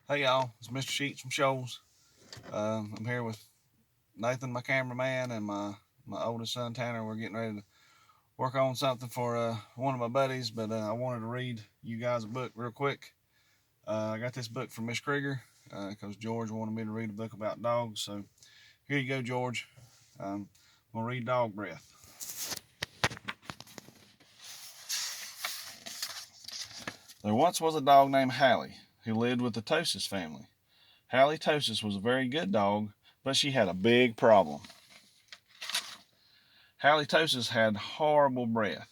Hey y'all, it's Mr. Sheets from Shoals. I'm here with Nathan, my cameraman, and my oldest son Tanner. We're getting ready to work on something for one of my buddies, but I wanted to read you guys a book real quick. I got this book from Miss Krieger because George wanted me to read a book about dogs. So here you go, George. I'm gonna read Dog Breath. There once was a dog named Hallie who lived with the Tosis family. Hallie Tosis was a very good dog, but she had a big problem. Halitosis had horrible breath.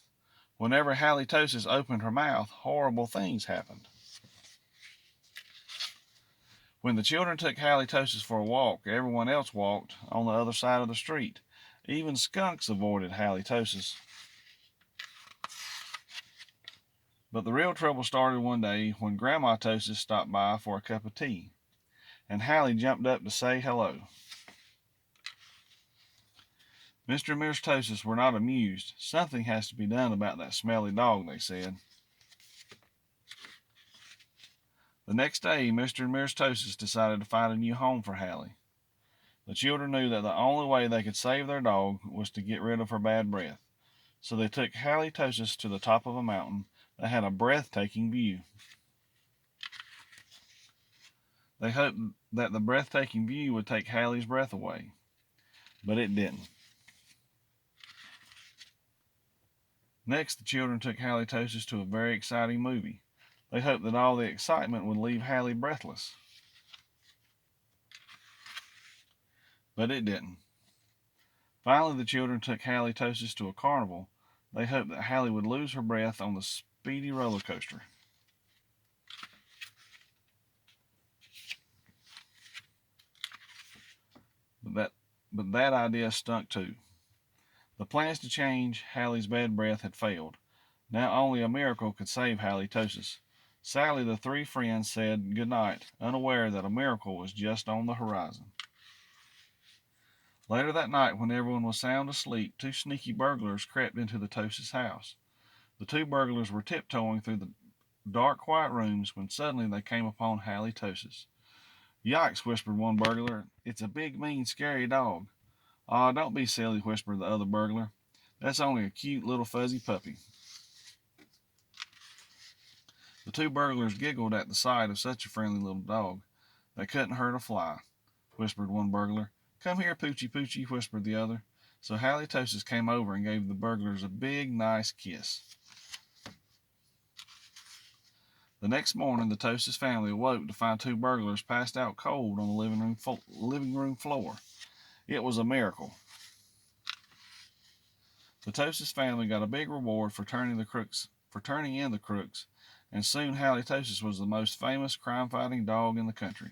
Whenever Halitosis opened her mouth, horrible things happened. When the children took Halitosis for a walk, everyone else walked on the other side of the street. Even skunks avoided Halitosis. But the real trouble started one day when Grandma Tosis stopped by for a cup of tea, and Hallie jumped up to say hello. Mr. and Mrs. Tosis were not amused. Something has to be done about that smelly dog, they said. The next day, Mr. and Mrs. Tosis decided to find a new home for Hallie. The children knew that the only way they could save their dog was to get rid of her bad breath. So they took Halitosis to the top of a mountain that had a breathtaking view. They hoped that the breathtaking view would take Hallie's breath away, but it didn't. Next, the children took Halitosis to a very exciting movie. They hoped that all the excitement would leave Hallie breathless, but it didn't. Finally, the children took Halitosis to a carnival. They hoped that Hallie would lose her breath on the speedy roller coaster. But that idea stunk too. The plans to change Hallie's bad breath had failed. Now only a miracle could save Halitosis. Sadly, the three friends said good night, unaware that a miracle was just on the horizon. Later that night, when everyone was sound asleep, two sneaky burglars crept into the Tosis house. The two burglars were tiptoeing through the dark, quiet rooms when suddenly they came upon Halitosis. Yikes, whispered one burglar. It's a big, mean, scary dog. Aw, don't be silly, whispered the other burglar. That's only a cute little fuzzy puppy. The two burglars giggled at the sight of such a friendly little dog. They couldn't hurt a fly, whispered one burglar. Come here, Poochie Poochie, whispered the other. So Halitosis came over and gave the burglars a big, nice kiss. The next morning, the Tosis family awoke to find two burglars passed out cold on the living room floor. It was a miracle. The Tosis family got a big reward for turning in the crooks, and soon Halitosis was the most famous crime-fighting dog in the country.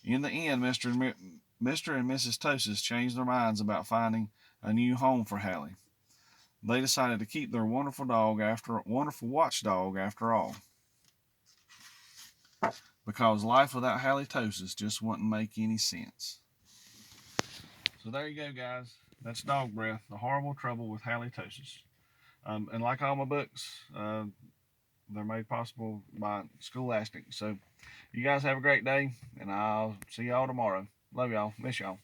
In the end, Mr. and Mrs. Tosis changed their minds about finding a new home for Hallie. They decided to keep their wonderful watchdog after all, because life without Halitosis just wouldn't make any sense. So there you go, guys. That's Dog Breath, the horrible trouble with Halitosis. And like all my books, they're made possible by Scholastic. So you guys have a great day, and I'll see y'all tomorrow. Love y'all. Miss y'all.